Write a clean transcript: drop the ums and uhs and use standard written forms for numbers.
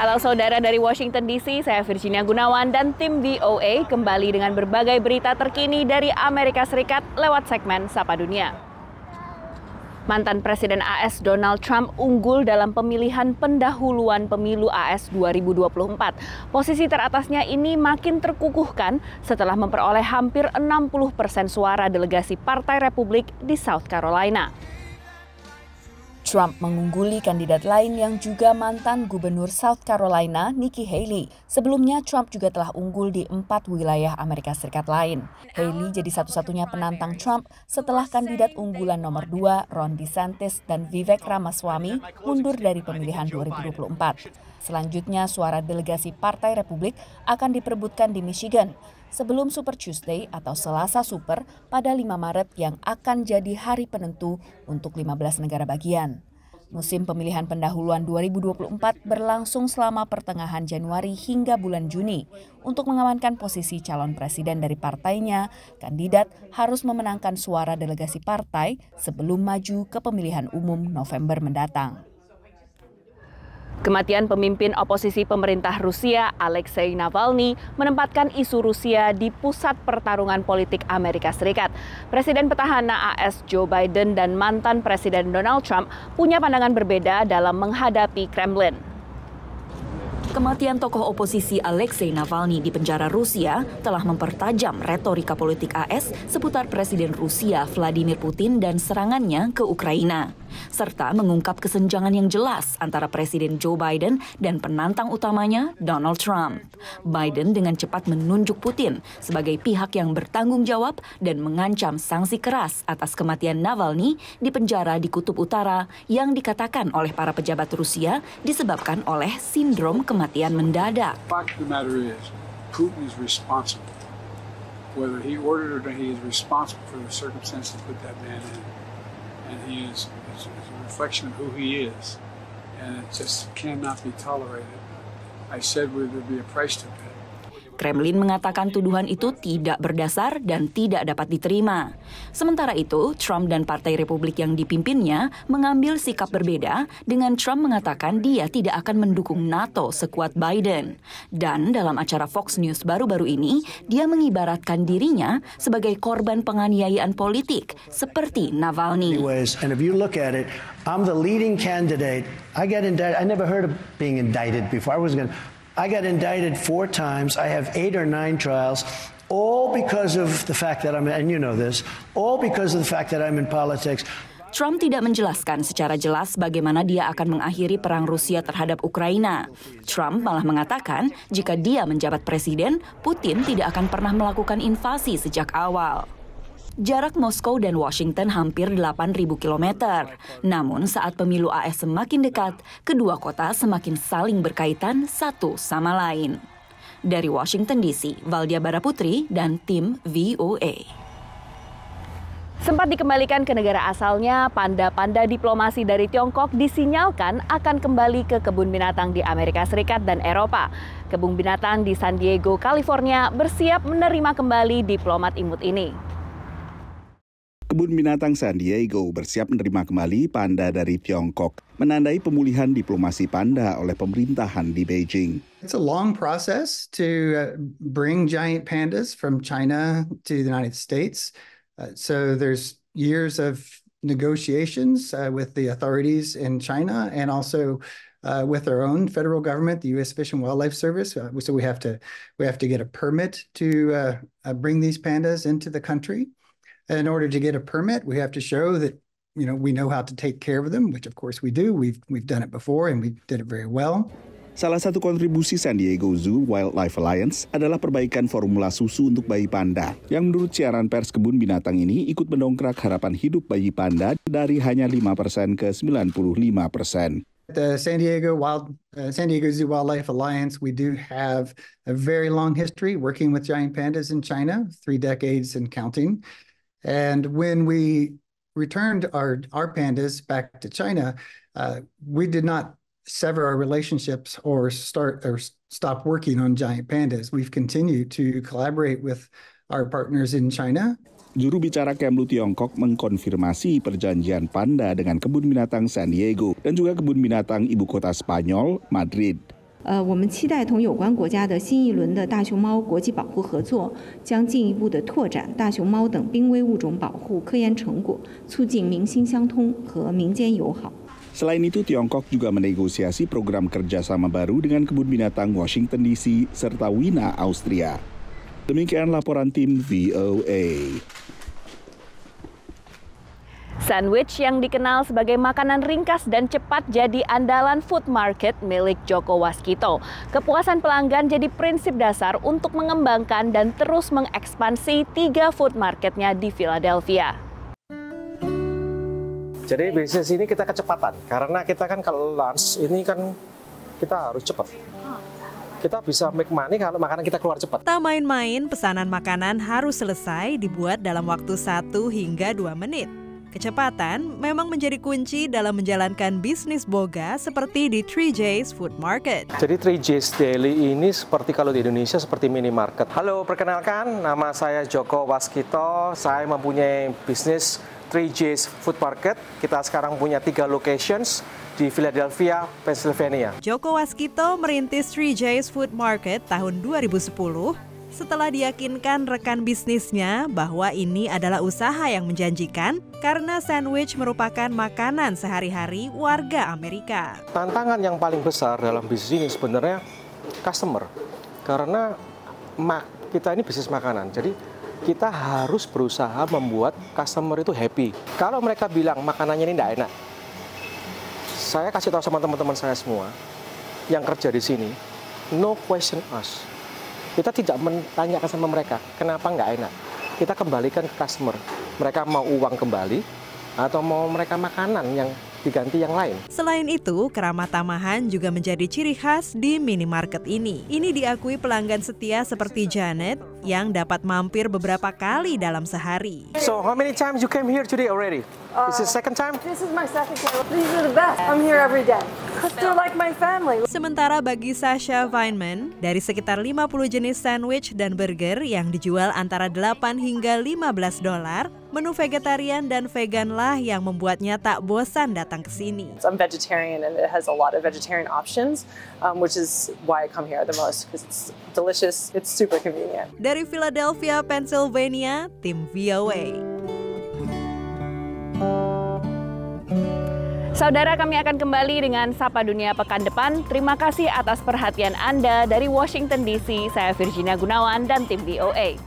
Halo saudara dari Washington DC, saya Virginia Gunawan dan tim VOA kembali dengan berbagai berita terkini dari Amerika Serikat lewat segmen Sapa Dunia. Mantan Presiden AS Donald Trump unggul dalam pemilihan pendahuluan pemilu AS 2024. Posisi teratasnya ini makin terkukuhkan setelah memperoleh hampir 60% suara delegasi Partai Republik di South Carolina. Trump mengungguli kandidat lain yang juga mantan gubernur South Carolina, Nikki Haley. Sebelumnya Trump juga telah unggul di 4 wilayah Amerika Serikat lain. Haley jadi satu-satunya penantang Trump setelah kandidat unggulan nomor 2, Ron DeSantis dan Vivek Ramaswamy mundur dari pemilihan 2024. Selanjutnya suara delegasi Partai Republik akan diperebutkan di Michigan sebelum Super Tuesday atau Selasa Super pada 5 Maret yang akan jadi hari penentu untuk 15 negara bagian. Musim pemilihan pendahuluan 2024 berlangsung selama pertengahan Januari hingga bulan Juni. Untuk mengamankan posisi calon presiden dari partainya, kandidat harus memenangkan suara delegasi partai sebelum maju ke pemilihan umum November mendatang. Kematian pemimpin oposisi pemerintah Rusia, Alexei Navalny, menempatkan isu Rusia di pusat pertarungan politik Amerika Serikat. Presiden petahana AS Joe Biden dan mantan Presiden Donald Trump punya pandangan berbeda dalam menghadapi Kremlin. Kematian tokoh oposisi Alexei Navalny di penjara Rusia telah mempertajam retorika politik AS seputar Presiden Rusia Vladimir Putin dan serangannya ke Ukraina, serta mengungkap kesenjangan yang jelas antara Presiden Joe Biden dan penantang utamanya Donald Trump. Biden dengan cepat menunjuk Putin sebagai pihak yang bertanggung jawab dan mengancam sanksi keras atas kematian Navalny di penjara di Kutub Utara yang dikatakan oleh para pejabat Rusia disebabkan oleh sindrom kematian mendadak. Fact of the matter is, Putin is responsible. Whether he ordered or not, he is responsible for the circumstances that put that man in. And he is a reflection of who he is. And it just cannot be tolerated. I said there would be a price to pay. Kremlin mengatakan tuduhan itu tidak berdasar dan tidak dapat diterima. Sementara itu, Trump dan Partai Republik yang dipimpinnya mengambil sikap berbeda dengan Trump mengatakan dia tidak akan mendukung NATO sekuat Biden. Dan dalam acara Fox News baru-baru ini, dia mengibaratkan dirinya sebagai korban penganiayaan politik seperti Navalny. And if you look at it, I'm the leading candidate. I get indicted. I never heard of being indicted before. I got indicted 4 times. I have 8 or 9 trials, all because of the fact that and you know this, all because of the fact that I'm in politics. Trump tidak menjelaskan secara jelas bagaimana dia akan mengakhiri perang Rusia terhadap Ukraina. Trump malah mengatakan jika dia menjabat presiden, Putin tidak akan pernah melakukan invasi sejak awal. Jarak Moskow dan Washington hampir 8.000 kilometer. Namun saat pemilu AS semakin dekat, kedua kota semakin saling berkaitan satu sama lain. Dari Washington DC, Valdia Baraputri dan tim VOA. Sempat dikembalikan ke negara asalnya, panda-panda diplomasi dari Tiongkok disinyalkan akan kembali ke kebun binatang di Amerika Serikat dan Eropa. Kebun binatang di San Diego, California bersiap menerima kembali diplomat imut ini. Kebun binatang San Diego bersiap menerima kembali panda dari Tiongkok, menandai pemulihan diplomasi panda oleh pemerintahan di Beijing. It's a long process to bring giant pandas from China to the United States. So there's years of negotiations with the authorities in China and also with our own federal government, the U.S. Fish and Wildlife Service. So we have to get a permit to bring these pandas into the country. In order to get a permit, we have to show that we know how to take care of them, which of course we do. We've done it before and we did it very well. Salah satu kontribusi San Diego Zoo Wildlife Alliance adalah perbaikan formula susu untuk bayi panda, yang menurut siaran pers kebun binatang ini ikut mendongkrak harapan hidup bayi panda dari hanya 5% ke 95%. The San Diego Zoo Wildlife Alliance, we do have a very long history working with giant pandas in China, 3 decades and counting. And when we returned our pandas back to China, we did not sever our relationships or stop working on giant pandas. We've continued to collaborate with our partners in China. Juru bicara Kemlu Tiongkok mengkonfirmasi perjanjian panda dengan kebun binatang San Diego dan juga kebun binatang ibu kota Spanyol, Madrid. 我们期待同有关国家的新一轮的大熊猫国际保护合作，将进一步的拓展大熊猫等濒危物种保护科研成果，促进民心相通和民间友好。 Selain itu, Tiongkok juga menegosiasi program kerjasama baru dengan kebun binatang Washington DC serta Wina, Austria. Demikian laporan tim VOA. Sandwich yang dikenal sebagai makanan ringkas dan cepat jadi andalan food market milik Joko Waskito. Kepuasan pelanggan jadi prinsip dasar untuk mengembangkan dan terus mengekspansi 3 food marketnya di Philadelphia. Jadi bisnis ini kita kecepatan, karena kita kan kalau lunch ini kan kita harus cepat. Kita bisa make money kalau makanan kita keluar cepat. Tak main-main, pesanan makanan harus selesai dibuat dalam waktu 1 hingga 2 menit. Kecepatan memang menjadi kunci dalam menjalankan bisnis boga seperti di 3J's Food Market. Jadi 3J's Daily ini seperti kalau di Indonesia seperti minimarket. Halo, perkenalkan, nama saya Joko Waskito. Saya mempunyai bisnis 3J's Food Market. Kita sekarang punya 3 locations di Philadelphia, Pennsylvania. Joko Waskito merintis 3J's Food Market tahun 2010 setelah diyakinkan rekan bisnisnya bahwa ini adalah usaha yang menjanjikan karena sandwich merupakan makanan sehari-hari warga Amerika. Tantangan yang paling besar dalam bisnis ini sebenarnya customer. Karena kita ini bisnis makanan, jadi kita harus berusaha membuat customer itu happy. Kalau mereka bilang makanannya ini tidak enak, saya kasih tahu sama teman-teman saya semua yang kerja di sini, no question us. Kita tidak menanyakan sama mereka, kenapa nggak enak. Kita kembalikan ke customer. Mereka mau uang kembali, atau mau mereka makanan yang diganti yang lain. Selain itu, keramah tamahan juga menjadi ciri khas di minimarket ini. Ini diakui pelanggan setia seperti Janet yang dapat mampir beberapa kali dalam sehari. So, how many times you came here today already? This is second time? This is my second time. These are the best. I'm here every day. They're like my family. Sementara bagi Sasha Weinman, dari sekitar 50 jenis sandwich dan burger yang dijual antara 8 hingga $15, menu vegetarian dan vegan lah yang membuatnya tak bosan datang ke sini. I'm vegetarian and it has a lot of vegetarian options, which is why I come here the most because it's delicious, it's super convenient. Dari Philadelphia, Pennsylvania, tim VOA. Saudara, kami akan kembali dengan Sapa Dunia pekan depan. Terima kasih atas perhatian Anda dari Washington DC. Saya Virginia Gunawan dan tim VOA.